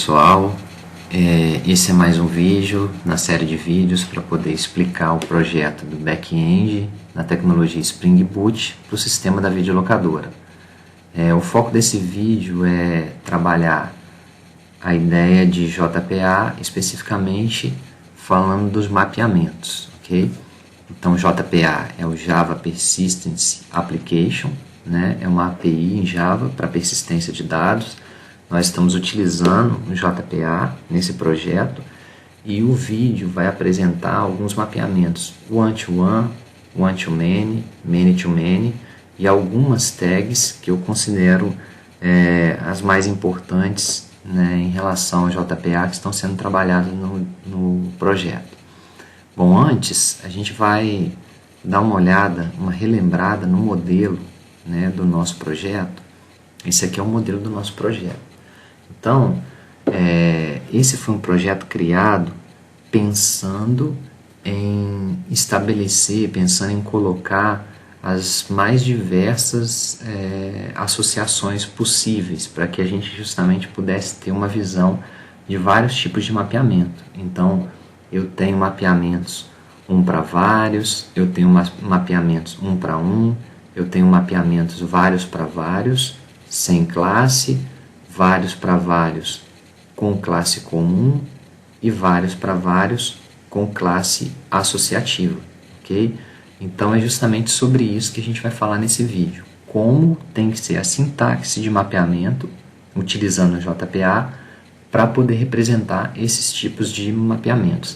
pessoal, esse é mais um vídeo na série de vídeos para poder explicar o projeto do back-end na tecnologia Spring Boot para o sistema da videolocadora. O foco desse vídeo é trabalhar a ideia de JPA, especificamente falando dos mapeamentos, ok? Então JPA é o Java Persistence Application, né? É uma API em Java para persistência de dados. Nós estamos utilizando o JPA nesse projeto e o vídeo vai apresentar alguns mapeamentos, one-to-one, one-to-many, many-to-many e algumas tags que eu considero as mais importantes, né, em relação ao JPA que estão sendo trabalhadas no projeto. Bom, antes a gente vai dar uma olhada, uma relembrada no modelo, né, do nosso projeto. Esse aqui é o modelo do nosso projeto. Então, esse foi um projeto criado pensando em estabelecer, pensando em colocar as mais diversas associações possíveis para que a gente justamente pudesse ter uma visão de vários tipos de mapeamento. Então, eu tenho mapeamentos um para vários, eu tenho mapeamentos um para um, eu tenho mapeamentos vários para vários, sem classe, vários para vários com classe comum e vários para vários com classe associativa, ok? Então é justamente sobre isso que a gente vai falar nesse vídeo. Como tem que ser a sintaxe de mapeamento utilizando o JPA para poder representar esses tipos de mapeamentos,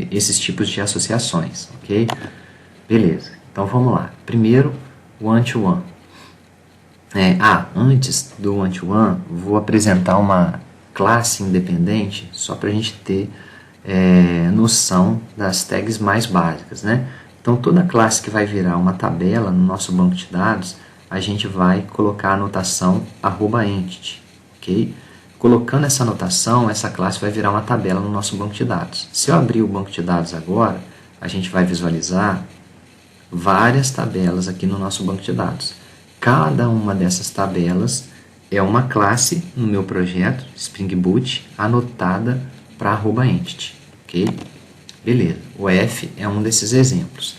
esses tipos de associações, ok? Beleza, então vamos lá. Primeiro, one-to-one. Antes do one-to-one, vou apresentar uma classe independente só para a gente ter noção das tags mais básicas, né? Então, toda classe que vai virar uma tabela no nosso banco de dados, a gente vai colocar a anotação @entity, ok? Colocando essa anotação, essa classe vai virar uma tabela no nosso banco de dados. Se eu abrir o banco de dados agora, a gente vai visualizar várias tabelas aqui no nosso banco de dados. Cada uma dessas tabelas é uma classe no meu projeto Spring Boot anotada para @entity, ok? Beleza, o F é um desses exemplos.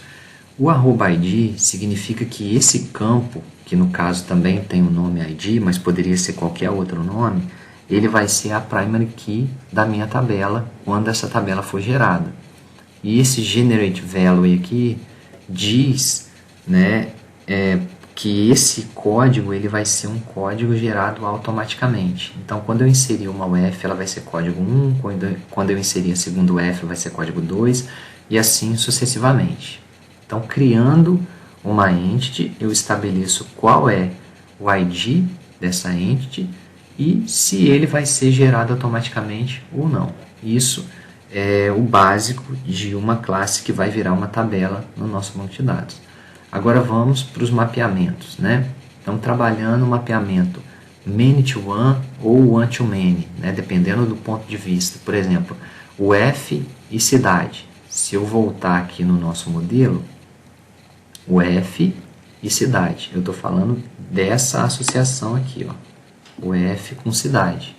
O @id significa que esse campo, que no caso também tem o nome ID, mas poderia ser qualquer outro nome, ele vai ser a primary key da minha tabela quando essa tabela for gerada. E esse generate value aqui diz, né, que esse código ele vai ser um código gerado automaticamente. Então, quando eu inserir uma UF, ela vai ser código 1, quando eu inserir a segunda UF, vai ser código 2, e assim sucessivamente. Então, criando uma entity, eu estabeleço qual é o ID dessa entity e se ele vai ser gerado automaticamente ou não. Isso é o básico de uma classe que vai virar uma tabela no nosso banco de dados. Agora vamos para os mapeamentos, né? Então, trabalhando o mapeamento many-to-one ou one-to-many, né? Dependendo do ponto de vista. Por exemplo, o F e cidade. Se eu voltar aqui no nosso modelo, o F e cidade. Eu estou falando dessa associação aqui, ó, o F com cidade.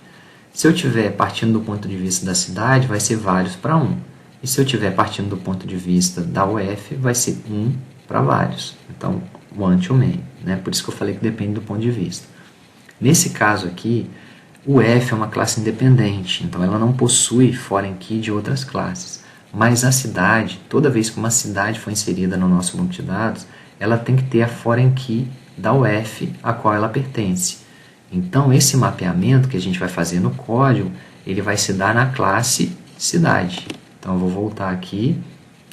Se eu estiver partindo do ponto de vista da cidade, vai ser vários para 1. E se eu estiver partindo do ponto de vista da UF, vai ser 1 para vários. Então, one-to-many, né? Por isso que eu falei que depende do ponto de vista. Nesse caso aqui, o F é uma classe independente, então ela não possui foreign key de outras classes. Mas a cidade, toda vez que uma cidade for inserida no nosso banco de dados, ela tem que ter a foreign key da UF a qual ela pertence. Então, esse mapeamento que a gente vai fazer no código, ele vai se dar na classe cidade. Então, eu vou voltar aqui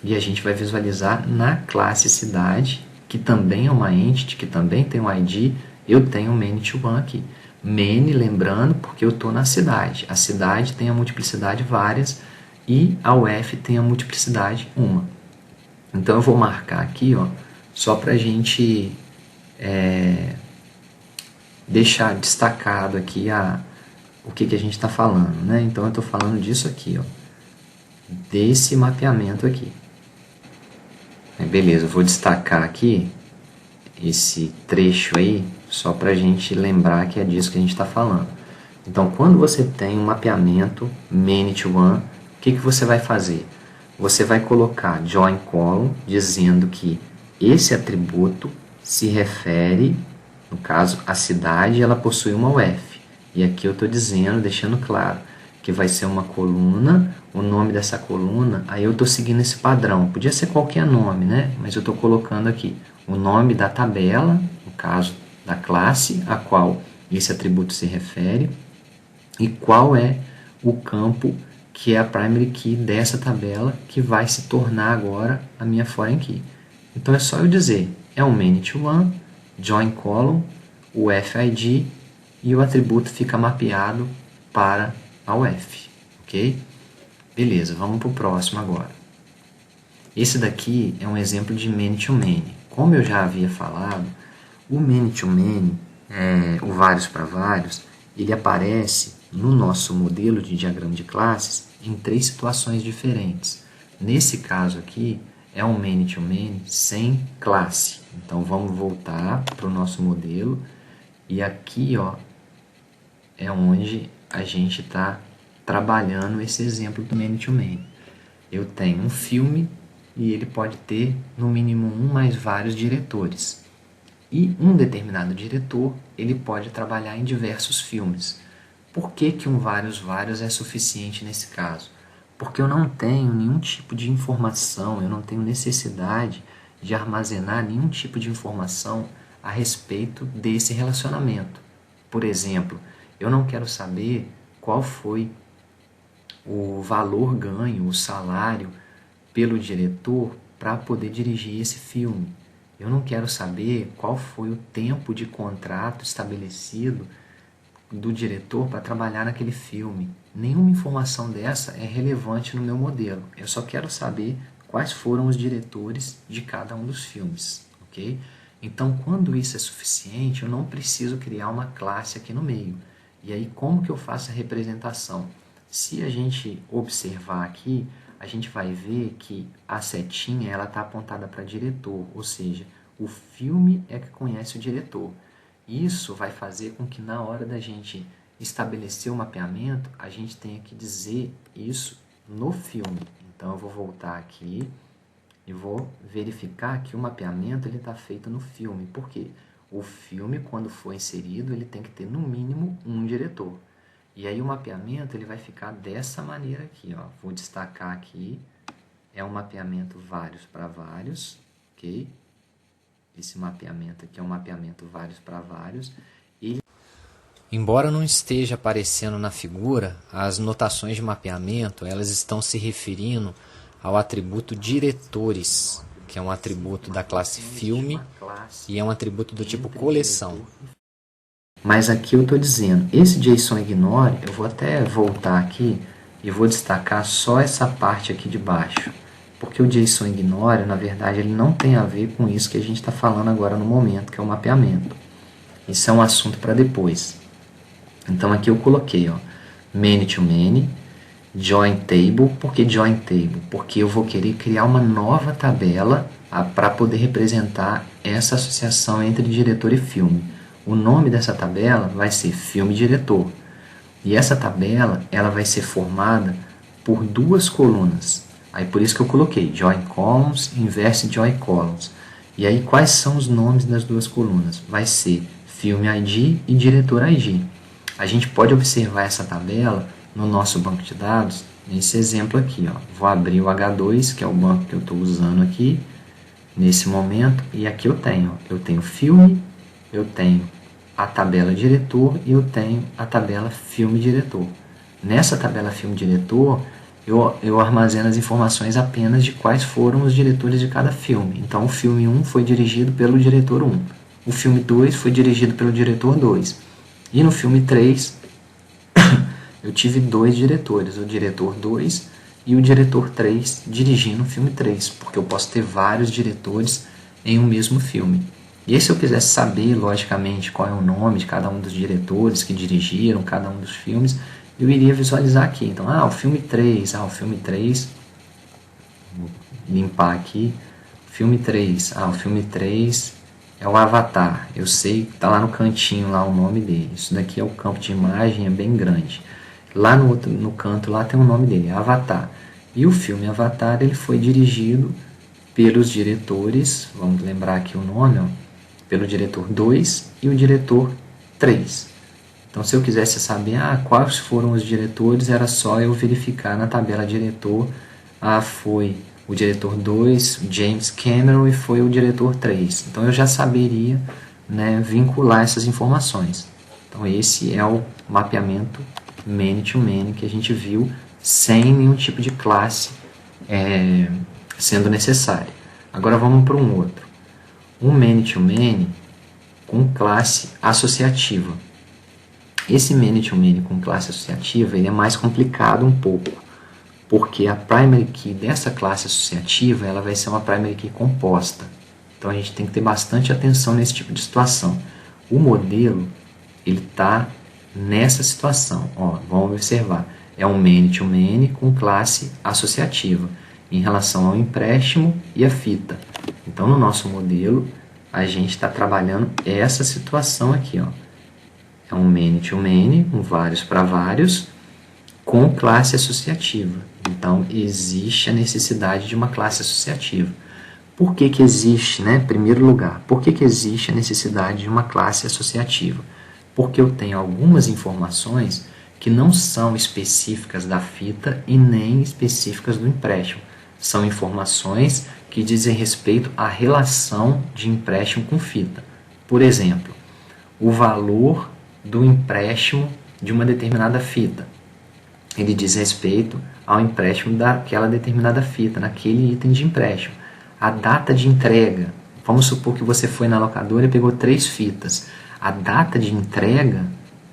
e a gente vai visualizar na classe cidade, que também é uma entity, que também tem um ID, eu tenho um many-to-one aqui. Many, lembrando, porque eu estou na cidade. A cidade tem a multiplicidade várias e a UF tem a multiplicidade uma. Então, eu vou marcar aqui, ó, só para a gente deixar destacado aqui o que a gente está falando, né? Então, eu estou falando disso aqui, ó, desse mapeamento aqui. Beleza, eu vou destacar aqui esse trecho aí, só para a gente lembrar que é disso que a gente está falando. Então, quando você tem um mapeamento many to one, o que você vai fazer? Você vai colocar join column dizendo que esse atributo se refere, no caso, a cidade, ela possui uma UF. E aqui eu estou dizendo, deixando claro, que vai ser uma coluna, o nome dessa coluna, aí eu estou seguindo esse padrão. Podia ser qualquer nome, né? Mas eu estou colocando aqui o nome da tabela, no caso da classe a qual esse atributo se refere, e qual é o campo que é a primary key dessa tabela que vai se tornar agora a minha foreign key. Então é só eu dizer, é um many to one, join column, o FID e o atributo fica mapeado para a UF, ok? Beleza, vamos para o próximo agora. Esse daqui é um exemplo de many to many. Como eu já havia falado, o many to many, o vários para vários, ele aparece no nosso modelo de diagrama de classes em 3 situações diferentes. Nesse caso aqui, é um many to many sem classe. Então, vamos voltar para o nosso modelo. E aqui, ó, é onde a gente está trabalhando esse exemplo do many to many. Eu tenho um filme e ele pode ter, no mínimo, um mais vários diretores. E um determinado diretor, ele pode trabalhar em diversos filmes. Por que que um vários é suficiente nesse caso? Porque eu não tenho nenhum tipo de informação, eu não tenho necessidade de armazenar nenhum tipo de informação a respeito desse relacionamento. Por exemplo, eu não quero saber qual foi o valor ganho, o salário pelo diretor para poder dirigir esse filme. Eu não quero saber qual foi o tempo de contrato estabelecido do diretor para trabalhar naquele filme. Nenhuma informação dessa é relevante no meu modelo. Eu só quero saber quais foram os diretores de cada um dos filmes, ok? Então, quando isso é suficiente, eu não preciso criar uma classe aqui no meio. E aí, como que eu faço a representação? Se a gente observar aqui, a gente vai ver que a setinha ela está apontada para diretor, ou seja, o filme é que conhece o diretor. Isso vai fazer com que na hora da gente estabelecer o mapeamento, a gente tenha que dizer isso no filme. Então eu vou voltar aqui e vou verificar que o mapeamento está feito no filme. Por quê? O filme, quando for inserido, ele tem que ter no mínimo um diretor. E aí o mapeamento ele vai ficar dessa maneira aqui. Ó. Vou destacar aqui, é um mapeamento vários para vários, ok? Esse mapeamento aqui é um mapeamento vários para vários. Embora não esteja aparecendo na figura, as notações de mapeamento elas estão se referindo ao atributo diretores, que é um atributo da classe filme e é um atributo do tipo coleção. Mas aqui eu estou dizendo, esse JSON ignore, eu vou até voltar aqui e vou destacar só essa parte aqui de baixo. Porque o JSON ignore, na verdade, ele não tem a ver com isso que a gente está falando agora no momento, que é o mapeamento. Isso é um assunto para depois. Então aqui eu coloquei, ó, many to many, join table. Por que join table? Porque eu vou querer criar uma nova tabela para poder representar essa associação entre diretor e filme. O nome dessa tabela vai ser filme diretor. E essa tabela ela vai ser formada por 2 colunas. Aí por isso que eu coloquei join columns, inverse join columns. E aí quais são os nomes das 2 colunas? Vai ser filme ID e diretor ID. A gente pode observar essa tabela no nosso banco de dados, nesse exemplo aqui. Ó. Vou abrir o H2, que é o banco que eu estou usando aqui, nesse momento, e aqui eu tenho filme, eu tenho a tabela diretor e eu tenho a tabela filme diretor. Nessa tabela filme diretor, eu armazeno as informações apenas de quais foram os diretores de cada filme. Então, o filme 1 foi dirigido pelo diretor 1. O filme 2 foi dirigido pelo diretor 2. E no filme 3, eu tive 2 diretores, o diretor 2 e o diretor 3 dirigindo o filme 3, porque eu posso ter vários diretores em um mesmo filme. E aí, se eu quisesse saber, logicamente, qual é o nome de cada um dos diretores que dirigiram cada um dos filmes, eu iria visualizar aqui. Então, o filme 3, o filme 3, vou limpar aqui, filme 3, o filme 3 é o avatar. Eu sei que está lá no cantinho lá o nome dele. Isso daqui é o campo de imagem, é bem grande. Lá no canto lá tem o nome dele, Avatar. E o filme Avatar ele foi dirigido pelos diretores, vamos lembrar aqui o nome, ó, pelo diretor 2 e o diretor 3. Então, se eu quisesse saber quais foram os diretores, era só eu verificar na tabela diretor. Foi o diretor 2, James Cameron, e foi o diretor 3. Então, eu já saberia, né, vincular essas informações. Então, esse é o mapeamento Many-to-Many que a gente viu sem nenhum tipo de classe sendo necessária. Agora, vamos para um outro. Um Many-to-Many com classe associativa. Esse Many-to-Many com classe associativa ele é mais complicado um pouco, porque a primary key dessa classe associativa ela vai ser uma primary key composta. Então a gente tem que ter bastante atenção nesse tipo de situação. O modelo ele está nessa situação. Vamos observar. É um Many-to-Many com classe associativa em relação ao empréstimo e a fita. Então no nosso modelo a gente está trabalhando essa situação aqui, É um Many-to-Many, um vários para vários, com classe associativa. Então, existe a necessidade de uma classe associativa. Por que existe, né? Em primeiro lugar, por que existe a necessidade de uma classe associativa? Porque eu tenho algumas informações que não são específicas da fita e nem específicas do empréstimo. São informações que dizem respeito à relação de empréstimo com fita. Por exemplo, o valor do empréstimo de uma determinada fita. Ele diz respeito ao empréstimo daquela determinada fita, naquele item de empréstimo. A data de entrega. Vamos supor que você foi na locadora e pegou 3 fitas. A data de entrega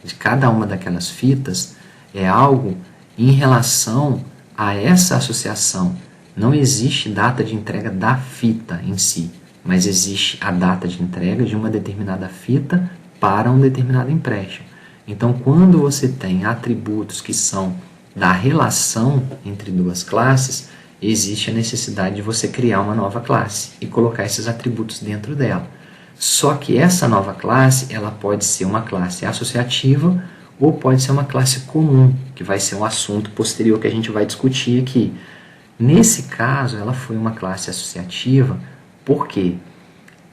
de cada uma daquelas fitas é algo em relação a essa associação. Não existe data de entrega da fita em si, mas existe a data de entrega de uma determinada fita para um determinado empréstimo. Então, quando você tem atributos que são da relação entre duas classes, existe a necessidade de você criar uma nova classe e colocar esses atributos dentro dela. Só que essa nova classe, ela pode ser uma classe associativa ou pode ser uma classe comum, que vai ser um assunto posterior que a gente vai discutir aqui. Nesse caso, ela foi uma classe associativa porque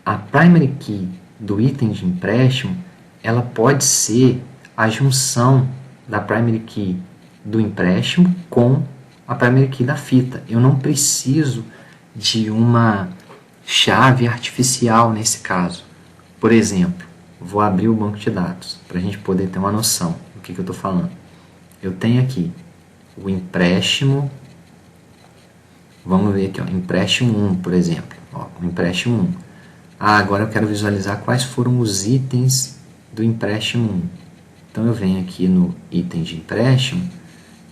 a primary key do item de empréstimo, ela pode ser a junção da primary key do empréstimo com a primary key da fita. Eu não preciso de uma chave artificial nesse caso. Por exemplo, vou abrir o banco de dados para a gente poder ter uma noção do que eu estou falando. Eu tenho aqui o empréstimo, vamos ver aqui, empréstimo 1, por exemplo. O empréstimo 1. Agora eu quero visualizar quais foram os itens do empréstimo 1. Então eu venho aqui no item de empréstimo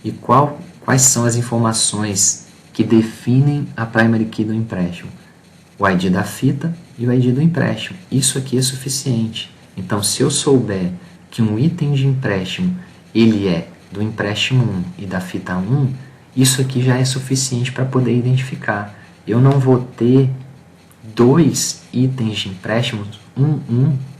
e quais são as informações que definem a primary key do empréstimo. O ID da fita e o ID do empréstimo. Isso aqui é suficiente. Então, se eu souber que um item de empréstimo ele é do empréstimo 1 e da fita 1, isso aqui já é suficiente para poder identificar. Eu não vou ter 2 itens de empréstimo,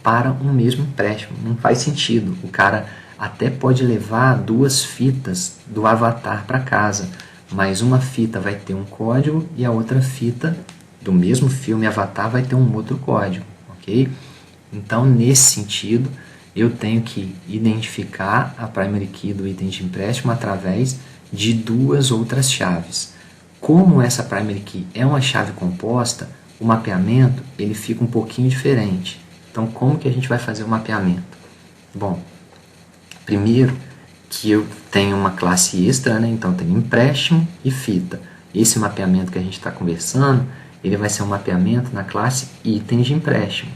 para um mesmo empréstimo. Não faz sentido. O cara até pode levar 2 fitas do Avatar para casa, mas uma fita vai ter um código e a outra fita do mesmo filme Avatar vai ter um outro código, ok? Então, nesse sentido, eu tenho que identificar a primary key do item de empréstimo através de 2 outras chaves. Como essa primary key é uma chave composta, o mapeamento ele fica um pouquinho diferente. Então, como que a gente vai fazer o mapeamento? Bom, primeiro que eu tenho uma classe extra, né? Então tem empréstimo e fita. Esse mapeamento que a gente está conversando, ele vai ser um mapeamento na classe item de empréstimo.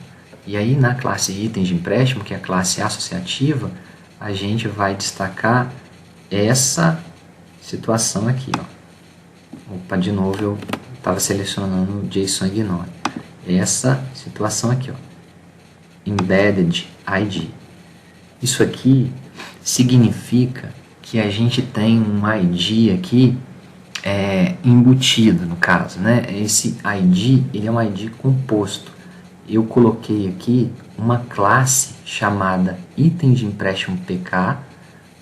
E aí na classe item de empréstimo, que é a classe associativa, a gente vai destacar essa situação aqui. Opa, de novo eu estava selecionando o JSON Ignore. Essa situação aqui, Embedded ID. Isso aqui significa que a gente tem um ID aqui embutido, no caso, né? Esse ID ele é um ID composto. eu coloquei aqui uma classe chamada item de empréstimo PK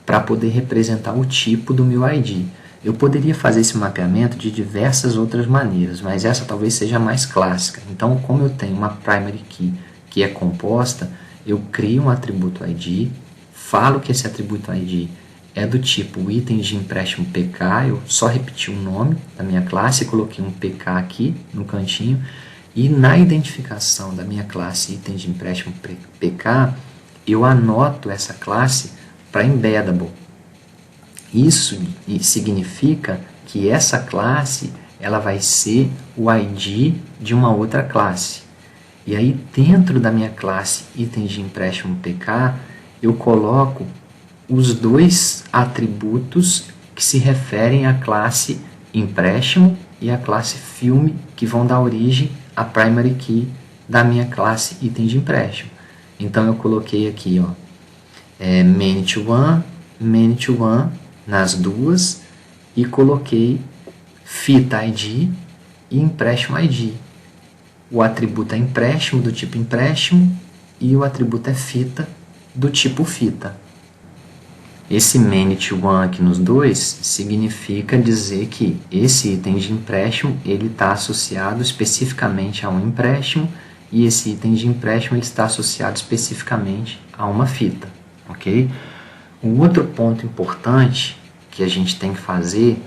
para poder representar o tipo do meu ID. Eu poderia fazer esse mapeamento de diversas outras maneiras, mas essa talvez seja a mais clássica. Então, como eu tenho uma primary key que é composta, eu crio um atributo ID, falo que esse atributo ID é do tipo item de empréstimo PK, eu só repeti o nome da minha classe, coloquei um PK aqui no cantinho, e na identificação da minha classe item de empréstimo PK, eu anoto essa classe para embeddable. Isso significa que essa classe ela vai ser o ID de uma outra classe. E aí dentro da minha classe item de empréstimo PK, eu coloco os dois atributos que se referem à classe empréstimo e à classe filme, que vão dar origem à primary key da minha classe item de empréstimo. Então eu coloquei aqui, ó, many to one nas duas e coloquei fita ID e empréstimo ID. O atributo é empréstimo do tipo empréstimo e o atributo é fita do tipo fita. Esse many to one aqui nos dois significa dizer que esse item de empréstimo ele está associado especificamente a um empréstimo e esse item de empréstimo ele está associado especificamente a uma fita, ok? Um outro ponto importante que a gente tem que fazer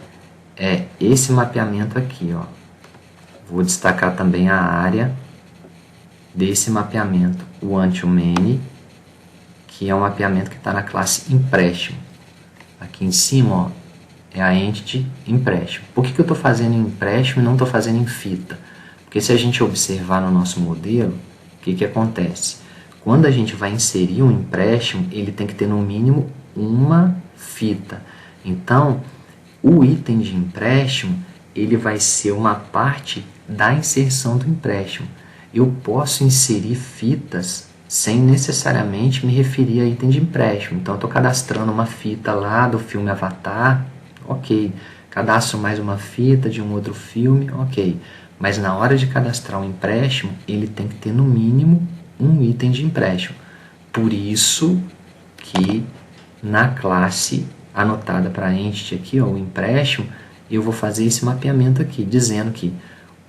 é esse mapeamento aqui, ó. Vou destacar também a área desse mapeamento, o one-to-many, que é um mapeamento que está na classe empréstimo. Aqui em cima, ó, é a entity empréstimo. Por que eu estou fazendo em empréstimo e não estou fazendo em fita? Porque se a gente observar no nosso modelo, o que acontece? Quando a gente vai inserir um empréstimo, ele tem que ter no mínimo uma fita. Então, o item de empréstimo, ele vai ser uma parte da inserção do empréstimo. Eu posso inserir fitas sem necessariamente me referir a item de empréstimo. Então, eu estou cadastrando uma fita lá do filme Avatar, ok. Cadastro mais uma fita de um outro filme, ok. Mas na hora de cadastrar um empréstimo, ele tem que ter no mínimo um item de empréstimo. Por isso que na classe anotada para entity aqui, ó, o empréstimo, eu vou fazer esse mapeamento aqui, dizendo que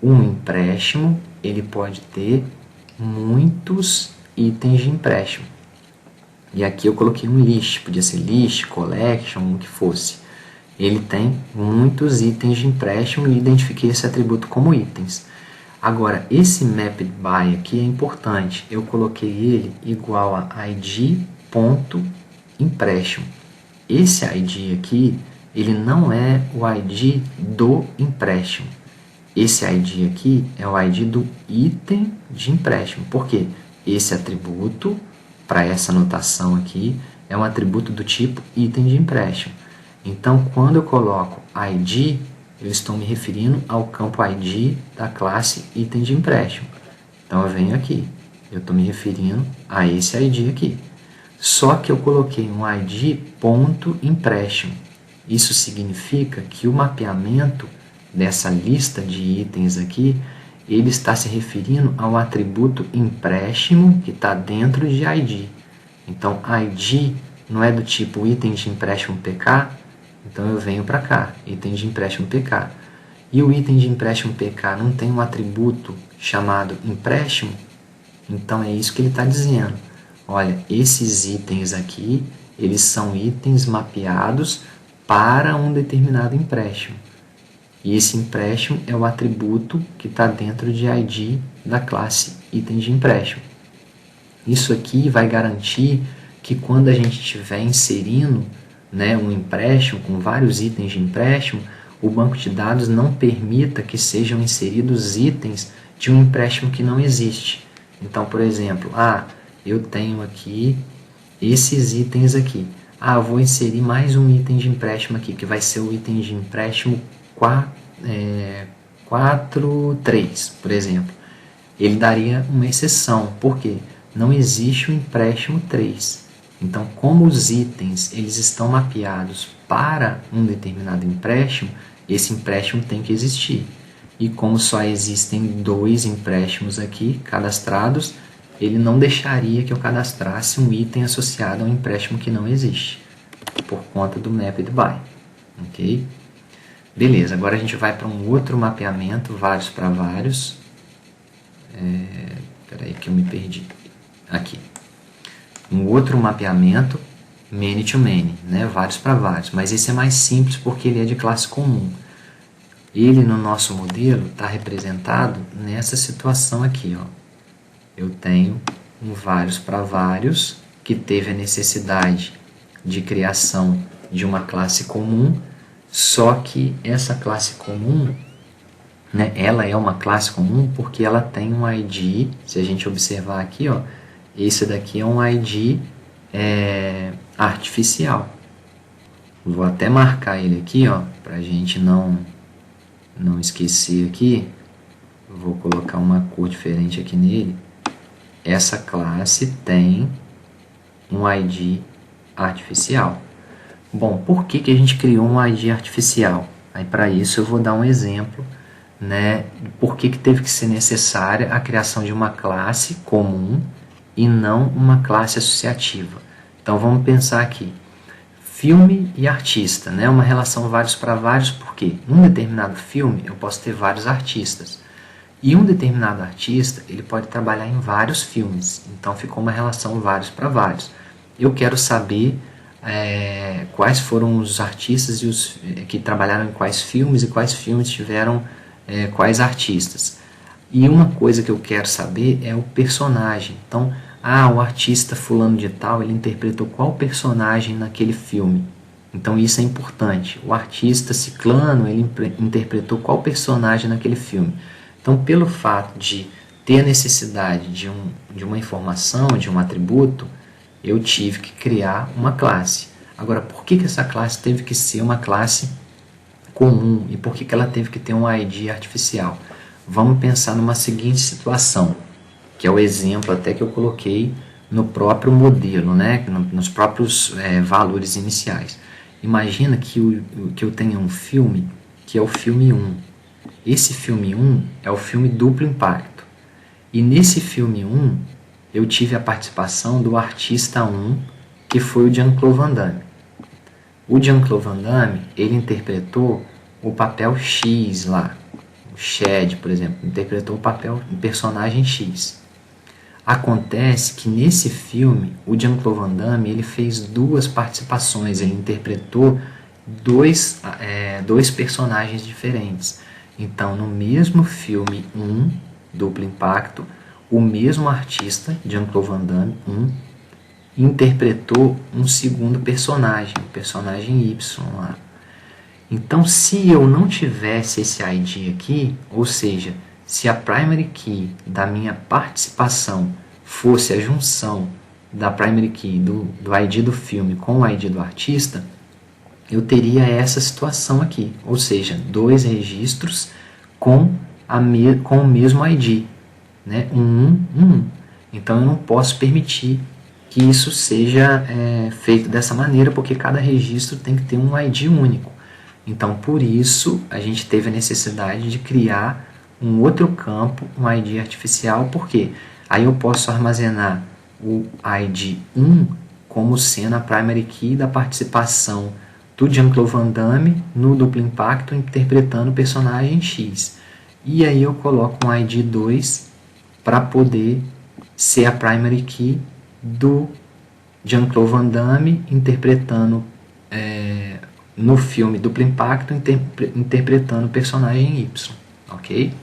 um empréstimo ele pode ter muitos itens de empréstimo. E aqui eu coloquei um list, podia ser list, collection, o que fosse. Ele tem muitos itens de empréstimo e identifiquei esse atributo como itens. Agora, esse mapped by aqui é importante. Eu coloquei ele igual a id.empréstimo. Esse ID aqui, ele não é o ID do empréstimo. Esse ID aqui é o ID do item de empréstimo. Por quê? Esse atributo, para essa anotação aqui, é um atributo do tipo item de empréstimo. Então, quando eu coloco ID, eu estou me referindo ao campo ID da classe item de empréstimo. Então, eu venho aqui, eu estou me referindo a esse ID aqui. Só que eu coloquei um ID ponto empréstimo. Isso significa que o mapeamento dessa lista de itens aqui, ele está se referindo ao atributo empréstimo que está dentro de ID. Então, ID não é do tipo item de empréstimo PK, então eu venho para cá, item de empréstimo PK. E o item de empréstimo PK não tem um atributo chamado empréstimo, então é isso que ele está dizendo. Olha, esses itens aqui, eles são itens mapeados para um determinado empréstimo. E esse empréstimo é o atributo que está dentro de ID da classe item de empréstimo. Isso aqui vai garantir que quando a gente estiver inserindo, né, um empréstimo com vários itens de empréstimo, o banco de dados não permita que sejam inseridos itens de um empréstimo que não existe. Então, por exemplo, eu tenho aqui esses itens aqui. Eu vou inserir mais um item de empréstimo aqui, que vai ser o item de empréstimo 4.3, por exemplo. Ele daria uma exceção, porque não existe o empréstimo 3. Então, como os itens eles estão mapeados para um determinado empréstimo, esse empréstimo tem que existir. e como só existem 2 empréstimos aqui cadastrados, ele não deixaria que eu cadastrasse um item associado a um empréstimo que não existe, por conta do Mapped By. Ok? Beleza, agora a gente vai para um outro mapeamento, vários para vários. Espera aí que eu me perdi. Aqui. Um outro mapeamento, Many to Many, né? Vários para vários. Mas esse é mais simples porque ele é de classe comum. Ele no nosso modelo está representado nessa situação aqui. Ó. Eu tenho um vários para vários que teve a necessidade de criação de uma classe comum, só que essa classe comum, né, ela é uma classe comum porque ela tem um ID, se a gente observar aqui, ó, esse daqui é um ID artificial. Vou até marcar ele aqui, ó, para a gente não esquecer aqui. Vou colocar uma cor diferente aqui nele. Essa classe tem um ID artificial. Bom, por que a gente criou um ID artificial? Aí para isso eu vou dar um exemplo, né? Por que teve que ser necessária a criação de uma classe comum e não uma classe associativa. Então vamos pensar aqui. Filme e artista, né? Uma relação vários para vários, porque em um determinado filme eu posso ter vários artistas. E um determinado artista, ele pode trabalhar em vários filmes. Então ficou uma relação vários para vários. Eu quero saber quais foram os artistas e os que trabalharam em quais filmes e quais filmes tiveram quais artistas. E uma coisa que eu quero saber é o personagem. Então, o artista fulano de tal, ele interpretou qual personagem naquele filme. Então isso é importante. O artista ciclano, ele interpretou qual personagem naquele filme. Então, pelo fato de ter a necessidade de uma informação, de um atributo, eu tive que criar uma classe. Agora, por que essa classe teve que ser uma classe comum? E por que ela teve que ter um ID artificial? Vamos pensar numa seguinte situação, que é o exemplo até que eu coloquei no próprio modelo, né? Nos próprios valores iniciais. Imagina que eu tenha um filme, que é o filme 1. Esse filme 1 é o filme Duplo Impacto. E nesse filme 1, eu tive a participação do artista 1, que foi o Jean-Claude Van Damme. O Jean-Claude Van Damme, ele interpretou o papel X lá. O Shed, por exemplo, interpretou o personagem X. Acontece que nesse filme, o Jean-Claude Van Damme, ele fez 2 participações, ele interpretou dois personagens diferentes. Então, no mesmo filme 1, Duplo Impacto, o mesmo artista, Jean-Claude Van Damme, interpretou um segundo personagem, o personagem Y lá. Então, se eu não tivesse esse ID aqui, ou seja, se a primary key da minha participação fosse a junção da primary key do ID do filme com o ID do artista, eu teria essa situação aqui, ou seja, 2 registros com o mesmo ID, né? 1. Então eu não posso permitir que isso seja feito dessa maneira, porque cada registro tem que ter um ID único. Então por isso a gente teve a necessidade de criar um outro campo, um ID artificial, porque aí eu posso armazenar o ID 1 como sendo a primary key da participação do Jean-Claude Van Damme no Duplo Impacto interpretando o personagem X. E aí eu coloco um ID 2 para poder ser a primary key do Jean-Claude Van Damme interpretando no filme Duplo Impacto interpretando o personagem Y. Ok?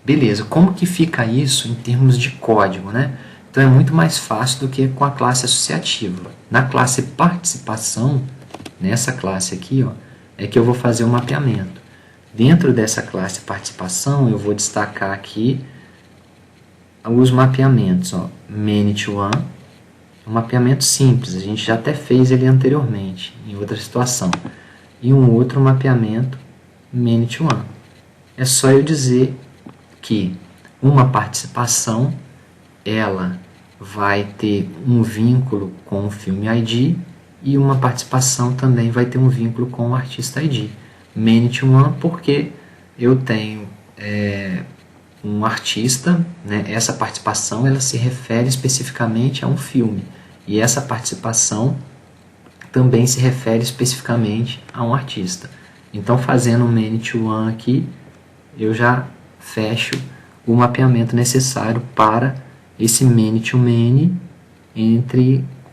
Beleza, como que fica isso em termos de código, né? Então é muito mais fácil do que com a classe associativa. Na classe participação, nessa classe aqui, ó, é que eu vou fazer o mapeamento. Dentro dessa classe participação, eu vou destacar aqui os mapeamentos, ó, Many to One, um mapeamento simples, a gente já até fez ele anteriormente, em outra situação. E um outro mapeamento, Many to One. É só eu dizer que uma participação, ela vai ter um vínculo com o filme ID e uma participação também vai ter um vínculo com o artista ID. Many to One porque eu tenho um artista, né? Essa participação ela se refere especificamente a um filme, e essa participação também se refere especificamente a um artista. Então, fazendo um many-to-one aqui, eu já fecho o mapeamento necessário para esse many-to-many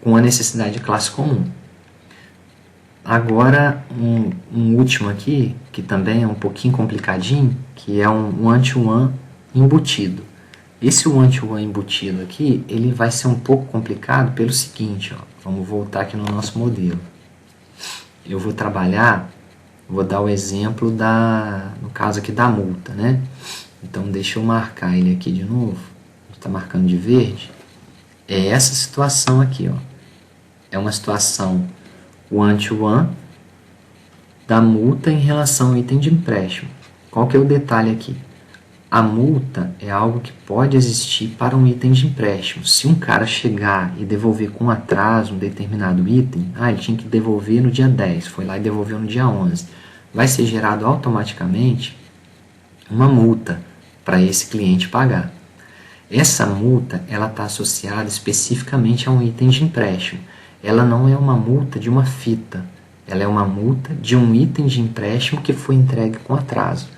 com a necessidade de classe comum. Agora, um último aqui, que também é um pouquinho complicadinho, que é um one-to-one embutido. Esse one-to-one embutido aqui, ele vai ser um pouco complicado pelo seguinte, ó. Vamos voltar aqui no nosso modelo. Eu vou trabalhar, vou dar o exemplo no caso aqui da multa, né? Então, deixa eu marcar ele aqui de novo. Está marcando de verde. É essa situação aqui, ó. É uma situação one-to-one da multa em relação ao item de empréstimo. Qual que é o detalhe aqui? A multa é algo que pode existir para um item de empréstimo. Se um cara chegar e devolver com atraso um determinado item, ele tinha que devolver no dia 10, foi lá e devolveu no dia 11, vai ser gerado automaticamente uma multa para esse cliente pagar. Essa multa ela está associada especificamente a um item de empréstimo. Ela não é uma multa de uma fita, ela é uma multa de um item de empréstimo que foi entregue com atraso.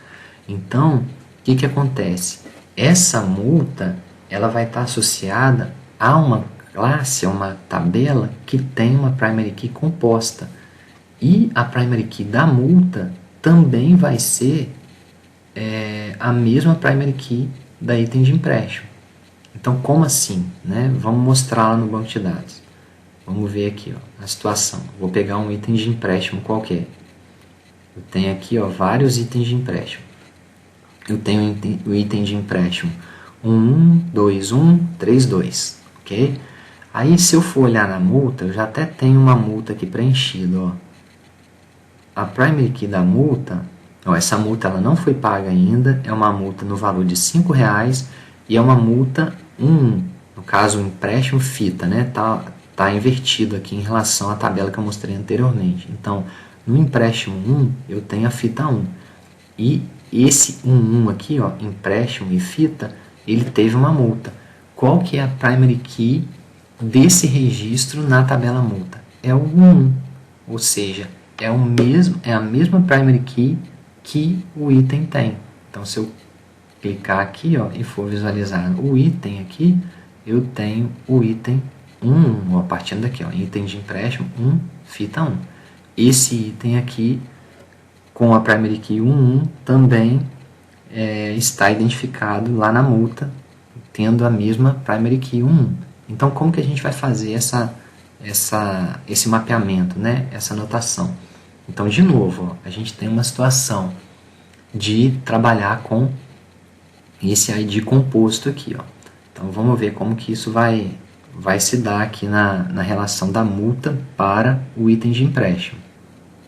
Então, o que acontece? Essa multa ela vai estar associada a uma classe, a uma tabela que tem uma primary key composta. E a primary key da multa também vai ser a mesma primary key da item de empréstimo. Então, como assim? Né? Vamos mostrar lá no banco de dados. Vamos ver aqui ó, a situação. Vou pegar um item de empréstimo qualquer. Eu tenho aqui ó, vários itens de empréstimo. Eu tenho o item de empréstimo 112132, ok? Aí, se eu for olhar na multa, eu já até tenho uma multa aqui preenchida. Ó. A primary key da multa, ó, essa multa ela não foi paga ainda, é uma multa no valor de R$5 e é uma multa 1, no caso o empréstimo fita, né? Tá invertido aqui em relação à tabela que eu mostrei anteriormente. Então, no empréstimo 1, eu tenho a fita 1. E esse 11 aqui, ó, empréstimo e fita, ele teve uma multa. Qual que é a primary key desse registro na tabela multa? É o 11, ou seja, é a mesma primary key que o item tem. Então, se eu clicar aqui ó, e for visualizar o item aqui, eu tenho o item 11, a partir daqui, ó, item de empréstimo 1, fita 1. Esse item aqui, com a primary key 11, também está identificado lá na multa, tendo a mesma primary key 11. Então, como que a gente vai fazer esse mapeamento, né? Essa anotação? Então, de novo, ó, a gente tem uma situação de trabalhar com esse ID composto aqui. Ó. Então, vamos ver como que isso vai se dar aqui na relação da multa para o item de empréstimo.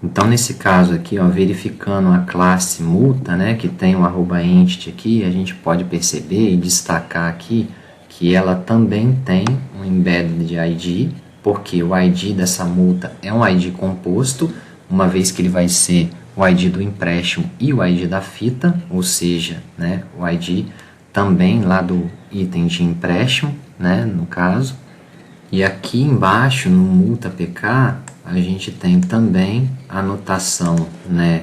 Então, nesse caso aqui, ó, verificando a classe multa, né, que tem o @entity aqui, a gente pode perceber e destacar aqui que ela também tem um embedded de ID, porque o ID dessa multa é um ID composto, uma vez que ele vai ser o ID do empréstimo e o ID da fita, ou seja, né, o ID também lá do item de empréstimo, né, no caso. E aqui embaixo, no multa PK, a gente tem também a notação, né,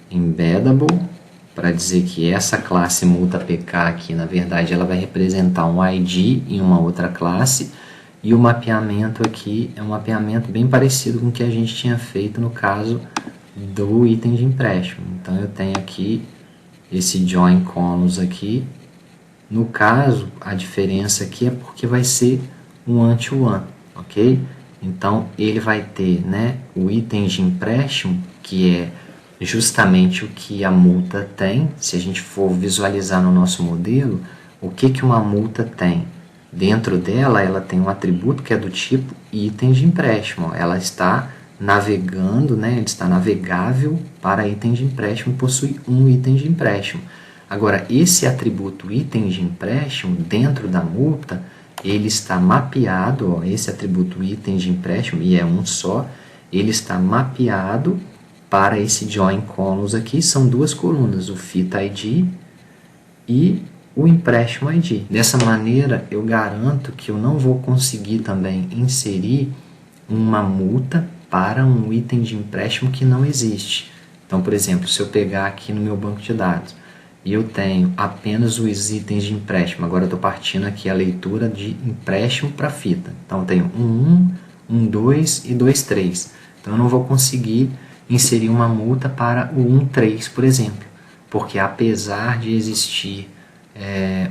embeddable, para dizer que essa classe multa PK aqui, na verdade, ela vai representar um ID em uma outra classe, e o mapeamento aqui é um mapeamento bem parecido com o que a gente tinha feito no caso do item de empréstimo. Então, eu tenho aqui esse join columns aqui. No caso, a diferença aqui é porque vai ser um one-to-one, ok? Então, ele vai ter, né, o item de empréstimo, que é justamente o que a multa tem. Se a gente for visualizar no nosso modelo, o que uma multa tem? Dentro dela, ela tem um atributo que é do tipo item de empréstimo. Ela está navegando, né, ele está navegável para item de empréstimo, possui um item de empréstimo. Agora, esse atributo item de empréstimo, dentro da multa, ele está mapeado, ó, esse atributo item de empréstimo, e é um só, ele está mapeado para esse join columns aqui, são duas colunas, o fita ID e o empréstimo ID. Dessa maneira, eu garanto que eu não vou conseguir também inserir uma multa para um item de empréstimo que não existe. Então, por exemplo, se eu pegar aqui no meu banco de dados e eu tenho apenas os itens de empréstimo, agora eu estou partindo aqui a leitura de empréstimo para fita. Então, eu tenho 1, 2 e 2.3. Então, eu não vou conseguir inserir uma multa para o 1.3, por exemplo, porque apesar de existir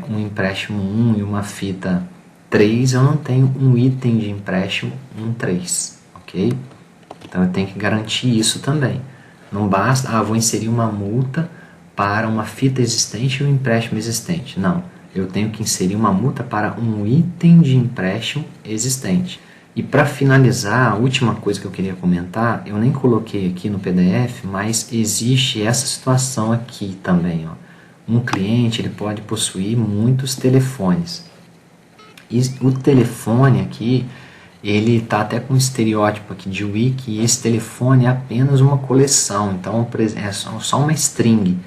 um empréstimo 1 e uma fita 3, eu não tenho um item de empréstimo 1.3, ok? Então eu tenho que garantir isso também. Não basta, vou inserir uma multa para uma fita existente e um empréstimo existente. Não, eu tenho que inserir uma multa para um item de empréstimo existente. E para finalizar, a última coisa que eu queria comentar, eu nem coloquei aqui no PDF, mas existe essa situação aqui também, ó. Um cliente ele pode possuir muitos telefones. E o telefone aqui, ele está até com um estereótipo aqui de wiki, e esse telefone é apenas uma coleção, então é só uma string.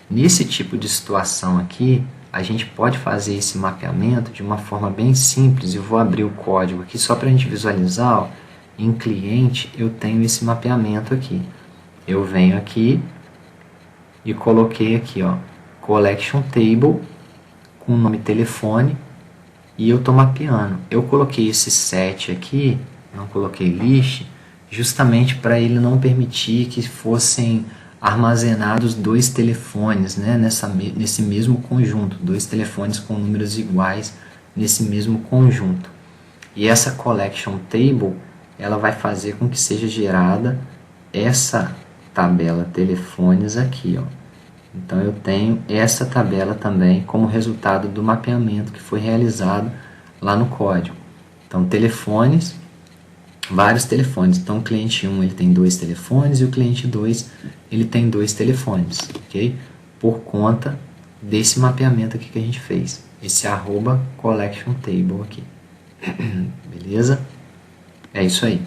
Nesse tipo de situação aqui, a gente pode fazer esse mapeamento de uma forma bem simples. Eu vou abrir o código aqui só para a gente visualizar. Ó. Em cliente eu tenho esse mapeamento aqui. Eu venho aqui e coloquei aqui, ó, collection table com o nome telefone e eu estou mapeando. Eu coloquei esse set aqui, não coloquei list, justamente para ele não permitir que fossem armazenados dois telefones, né, nesse mesmo conjunto, dois telefones com números iguais nesse mesmo conjunto. E essa collection table, ela vai fazer com que seja gerada essa tabela telefones aqui, ó. Então eu tenho essa tabela também como resultado do mapeamento que foi realizado lá no código. Então telefones, vários telefones. Então o cliente 1 ele tem 2 telefones e o cliente 2 ele tem 2 telefones, ok? Por conta desse mapeamento aqui que a gente fez, esse @collection table aqui. Beleza? É isso aí.